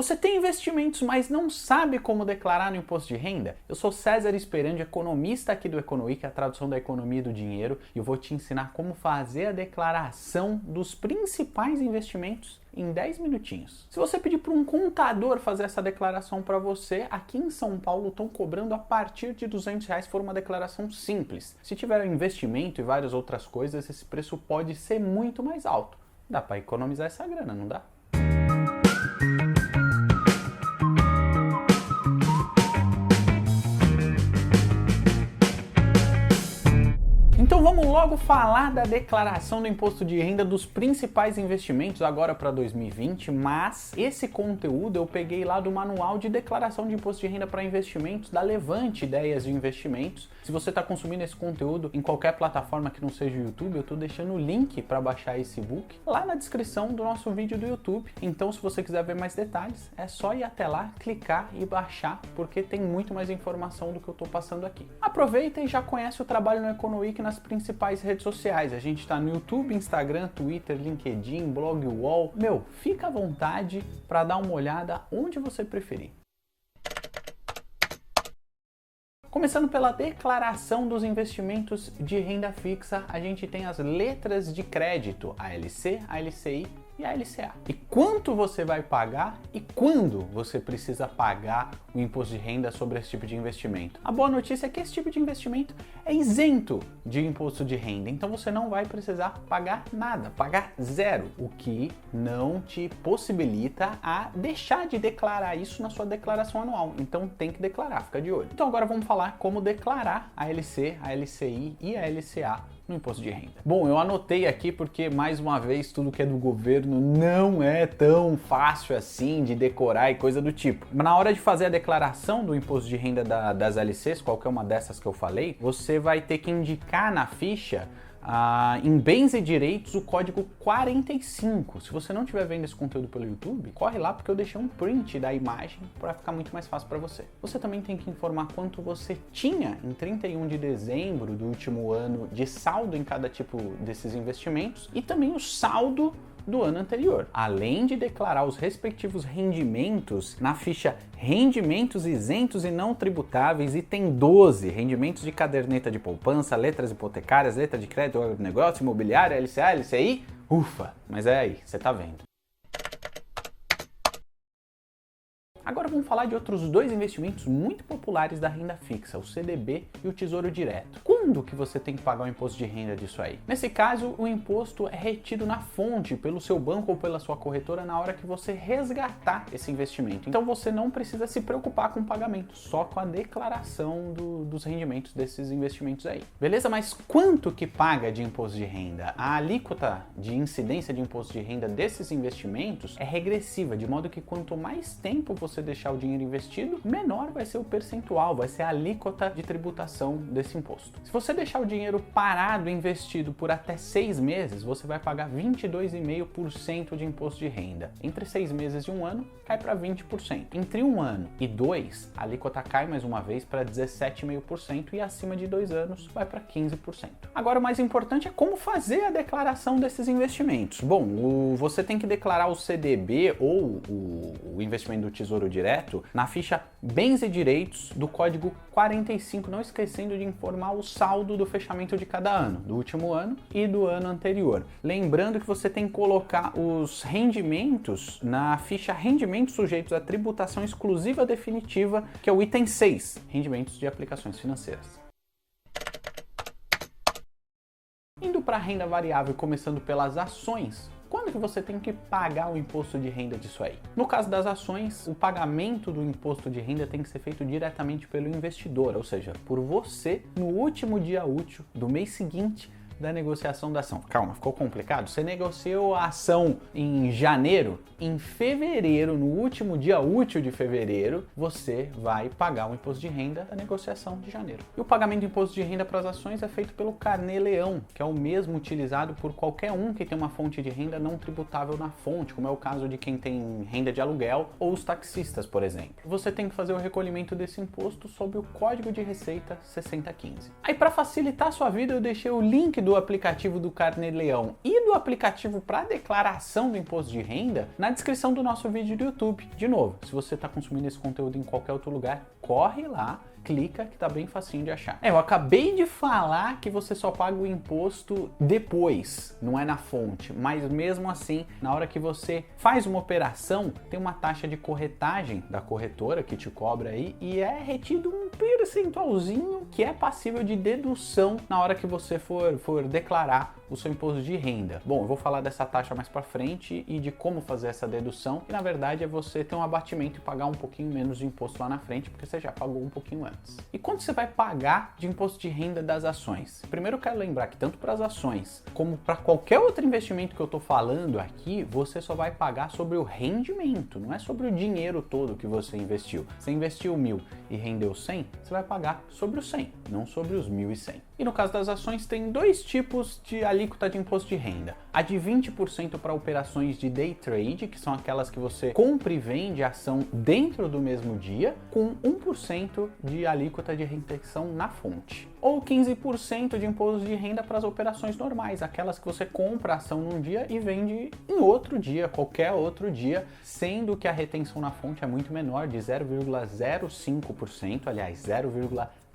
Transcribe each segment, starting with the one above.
Você tem investimentos, mas não sabe como declarar no imposto de renda? Eu sou César Esperandi, economista aqui do Economy, que é a tradução da economia e do dinheiro, e eu vou te ensinar como fazer a declaração dos principais investimentos em 10 minutinhos. Se você pedir para um contador fazer essa declaração para você, aqui em São Paulo estão cobrando a partir de R$200 por uma declaração simples. Se tiver investimento e várias outras coisas, esse preço pode ser muito mais alto. Dá para economizar essa grana, não dá? Então vamos logo falar da declaração do imposto de renda dos principais investimentos agora para 2020, mas esse conteúdo eu peguei lá do manual de declaração de imposto de renda para investimentos da Levante Ideias de Investimentos. Se você está consumindo esse conteúdo em qualquer plataforma que não seja o YouTube, eu estou deixando o link para baixar esse e-book lá na descrição do nosso vídeo do YouTube. Então se você quiser ver mais detalhes, é só ir até lá, clicar e baixar, porque tem muito mais informação do que eu estou passando aqui. Aproveita e já conhece o trabalho no Economy nas principais redes sociais. A gente está no YouTube, Instagram, Twitter, LinkedIn, blog, UOL. Fica à vontade para dar uma olhada onde você preferir. Começando pela declaração dos investimentos de renda fixa, a gente tem as letras de crédito, a LC, a LCI e a LCA. E quanto você vai pagar e quando você precisa pagar o imposto de renda sobre esse tipo de investimento? A boa notícia é que esse tipo de investimento é isento de imposto de renda, então você não vai precisar pagar nada, pagar zero, o que não te possibilita a deixar de declarar isso na sua declaração anual. Então tem que declarar, fica de olho. Então agora vamos falar como declarar a LC, a LCI e a LCA no imposto de renda. Bom, eu anotei aqui porque, mais uma vez, tudo que é do governo não é tão fácil assim de decorar e coisa do tipo. Na hora de fazer a declaração do imposto de renda das LCs, qualquer uma dessas que eu falei, você vai ter que indicar na ficha em bens e direitos o código 45. Se você não estiver vendo esse conteúdo pelo YouTube, corre lá porque eu deixei um print da imagem para ficar muito mais fácil para você. Você também tem que informar quanto você tinha em 31 de dezembro do último ano de saldo em cada tipo desses investimentos e também o saldo do ano anterior, além de declarar os respectivos rendimentos na ficha Rendimentos Isentos e Não Tributáveis, item 12, rendimentos de caderneta de poupança, letras hipotecárias, letra de crédito, negócio imobiliário, LCA, LCI, ufa, mas é aí, você tá vendo. Agora vamos falar de outros dois investimentos muito populares da renda fixa, o CDB e o Tesouro Direto. Quando que você tem que pagar o imposto de renda disso aí? Nesse caso, o imposto é retido na fonte pelo seu banco ou pela sua corretora na hora que você resgatar esse investimento. Então você não precisa se preocupar com o pagamento, só com a declaração dos rendimentos desses investimentos aí. Beleza? Mas quanto que paga de imposto de renda? A alíquota de incidência de imposto de renda desses investimentos é regressiva, de modo que quanto mais tempo você deixar o dinheiro investido, menor vai ser o percentual, vai ser a alíquota de tributação desse imposto. Se você deixar o dinheiro parado investido por até 6 meses, você vai pagar 22,5% de imposto de renda. Entre 6 meses e um ano, cai para 20%. Entre um ano e 2, a alíquota cai mais uma vez para 17,5% e acima de 2 anos vai para 15%. Agora o mais importante é como fazer a declaração desses investimentos. Bom, você tem que declarar o CDB ou o investimento do Tesouro Direto na ficha Bens e Direitos do código 45, não esquecendo de informar o saldo do fechamento de cada ano, do último ano e do ano anterior. Lembrando que você tem que colocar os rendimentos na ficha Rendimentos sujeitos à tributação exclusiva definitiva, que é o item 6, rendimentos de aplicações financeiras. Indo para a renda variável, começando pelas ações, quando que você tem que pagar o imposto de renda disso aí? No caso das ações, o pagamento do imposto de renda tem que ser feito diretamente pelo investidor, ou seja, por você no último dia útil do mês seguinte da negociação da ação. Calma, ficou complicado? Você negociou a ação em janeiro, em fevereiro, no último dia útil de fevereiro, você vai pagar o imposto de renda da negociação de janeiro. E o pagamento do imposto de renda para as ações é feito pelo Carnê-Leão, que é o mesmo utilizado por qualquer um que tem uma fonte de renda não tributável na fonte, como é o caso de quem tem renda de aluguel ou os taxistas, por exemplo. Você tem que fazer o recolhimento desse imposto sob o Código de Receita 6015. Aí, para facilitar a sua vida, eu deixei o link do do aplicativo do Carnê-Leão e do aplicativo para declaração do imposto de renda na descrição do nosso vídeo do YouTube. De novo, se você está consumindo esse conteúdo em qualquer outro lugar, corre lá, clica que tá bem facinho de achar. Eu acabei de falar que você só paga o imposto depois, não é na fonte, mas mesmo assim, na hora que você faz uma operação, tem uma taxa de corretagem da corretora que te cobra aí e é retido um percentualzinho que é passível de dedução na hora que você for declarar o seu imposto de renda. Bom, eu vou falar dessa taxa mais para frente e de como fazer essa dedução, que na verdade é você ter um abatimento e pagar um pouquinho menos de imposto lá na frente, porque você já pagou um pouquinho antes. E quanto você vai pagar de imposto de renda das ações? Primeiro eu quero lembrar que tanto para as ações como para qualquer outro investimento que eu estou falando aqui, você só vai pagar sobre o rendimento, não é sobre o dinheiro todo que você investiu. Você investiu 1.000 e rendeu 100, você vai pagar sobre os 100, não sobre os 1.100. E no caso das ações tem dois tipos de alíquota de imposto de renda. A de 20% para operações de day trade, que são aquelas que você compra e vende ação dentro do mesmo dia, com 1% de alíquota de retenção na fonte. Ou 15% de imposto de renda para as operações normais, aquelas que você compra a ação num dia e vende em outro dia, qualquer outro dia, sendo que a retenção na fonte é muito menor, de 0,05%, aliás,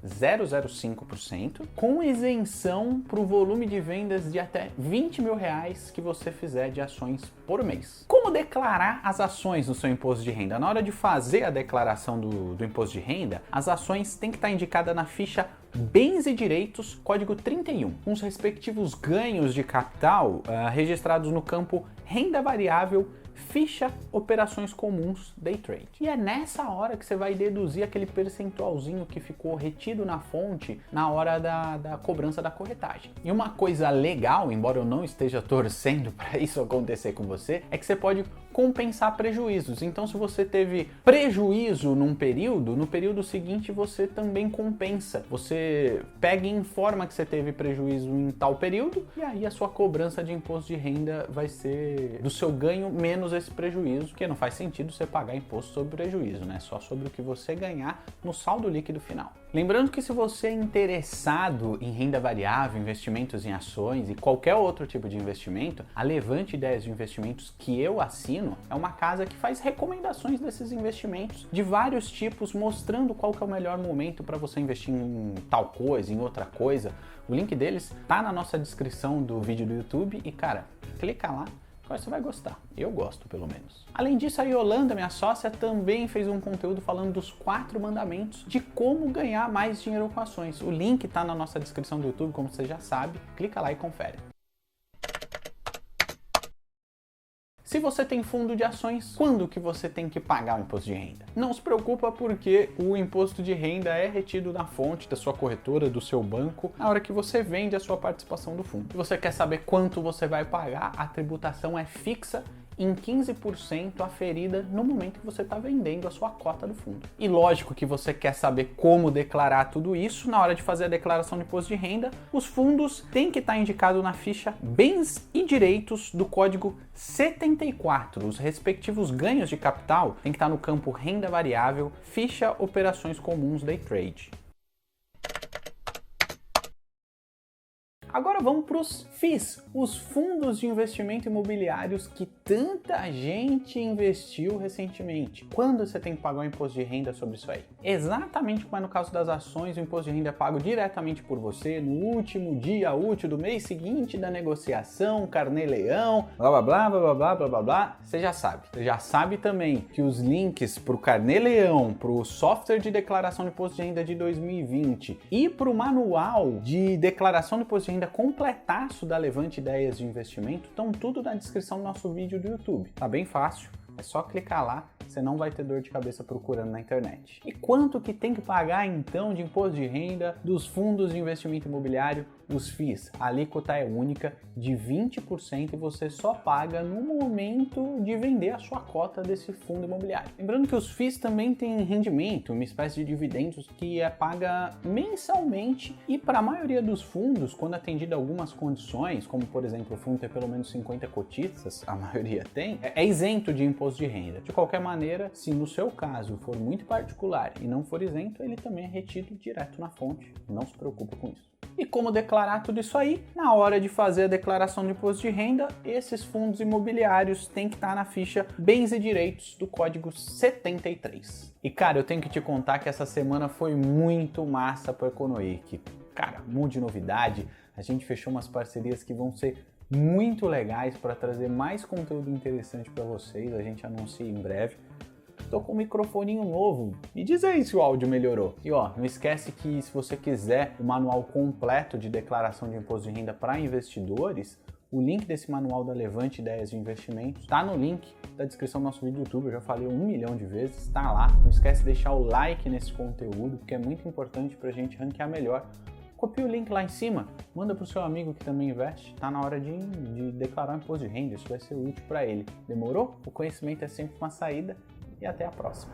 0,005%, com isenção para o volume de vendas de até R$20.000 que você fizer de ações por mês. Como declarar as ações no seu imposto de renda? Na hora de fazer a declaração do imposto de renda, as ações têm que estar indicadas na ficha Bens e Direitos, código 31, com os respectivos ganhos de capital registrados no campo Renda Variável, ficha Operações Comuns Day Trade. E é nessa hora que você vai deduzir aquele percentualzinho que ficou retido na fonte na hora da cobrança da corretagem. E uma coisa legal, embora eu não esteja torcendo para isso acontecer com você, é que você pode compensar prejuízos. Então, se você teve prejuízo num período, no período seguinte você também compensa. Você pega e informa que você teve prejuízo em tal período e aí a sua cobrança de imposto de renda vai ser do seu ganho menos esse prejuízo, porque não faz sentido você pagar imposto sobre prejuízo, né? Só sobre o que você ganhar no saldo líquido final. Lembrando que se você é interessado em renda variável, investimentos em ações e qualquer outro tipo de investimento, a Levante Ideias de Investimentos que eu assino é uma casa que faz recomendações desses investimentos de vários tipos, mostrando qual que é o melhor momento para você investir em tal coisa, em outra coisa. O link deles tá na nossa descrição do vídeo do YouTube e, cara, clica lá. Você vai gostar, eu gosto pelo menos. Além disso, a Yolanda, minha sócia, também fez um conteúdo falando dos 4 mandamentos de como ganhar mais dinheiro com ações. O link tá na nossa descrição do YouTube, como você já sabe, clica lá e confere. Se você tem fundo de ações, quando que você tem que pagar o imposto de renda? Não se preocupa porque o imposto de renda é retido na fonte da sua corretora, do seu banco, na hora que você vende a sua participação do fundo. Se você quer saber quanto você vai pagar, a tributação é fixa em 15% aferida no momento que você está vendendo a sua cota do fundo. E lógico que você quer saber como declarar tudo isso na hora de fazer a declaração de imposto de renda, os fundos têm que estar indicados na ficha Bens e Direitos do código 74. Os respectivos ganhos de capital têm que estar no campo Renda Variável, ficha Operações Comuns Day Trade. Agora vamos para os FIIs, os fundos de investimento imobiliários que tanta gente investiu recentemente. Quando você tem que pagar o imposto de renda sobre isso aí? Exatamente como é no caso das ações, o imposto de renda é pago diretamente por você no último dia útil do mês seguinte da negociação, Carnê-Leão, blá blá blá blá blá blá blá blá. Você já sabe. Você já sabe também que os links para o Carnê-Leão, para o software de declaração de imposto de renda de 2020 e para o manual de declaração de imposto de renda completaço da Levante Ideias de Investimento estão tudo na descrição do nosso vídeo do YouTube. Tá bem fácil, é só clicar lá, você não vai ter dor de cabeça procurando na internet. E quanto que tem que pagar então de imposto de renda dos fundos de investimento imobiliário? Os FIIs, a alíquota é única de 20% e você só paga no momento de vender a sua cota desse fundo imobiliário. Lembrando que os FIIs também têm rendimento, uma espécie de dividendos que é paga mensalmente e para a maioria dos fundos, quando atendido algumas condições, como por exemplo o fundo ter pelo menos 50 cotistas, a maioria tem, é isento de imposto de renda. De qualquer maneira, maneira, se no seu caso for muito particular e não for isento, ele também é retido direto na fonte. Não se preocupe com isso. E como declarar tudo isso aí? Na hora de fazer a declaração de imposto de renda, esses fundos imobiliários têm que estar na ficha Bens e Direitos do Código 73. E cara, eu tenho que te contar que essa semana foi muito massa para o Econoic. Cara, um monte de novidade, a gente fechou umas parcerias que vão ser muito legais para trazer mais conteúdo interessante para vocês, a gente anuncia em breve. Tô com um microfoninho novo, me diz aí se o áudio melhorou. E ó, não esquece que se você quiser o manual completo de declaração de imposto de renda para investidores, o link desse manual da Levante Ideias de Investimentos está no link da descrição do nosso vídeo do YouTube, eu já falei 1 milhão de vezes, está lá. Não esquece de deixar o like nesse conteúdo, porque é muito importante para a gente ranquear melhor. Copia o link lá em cima, manda para o seu amigo que também investe, está na hora de declarar um imposto de renda, isso vai ser útil para ele. Demorou? O conhecimento é sempre uma saída. E até a próxima.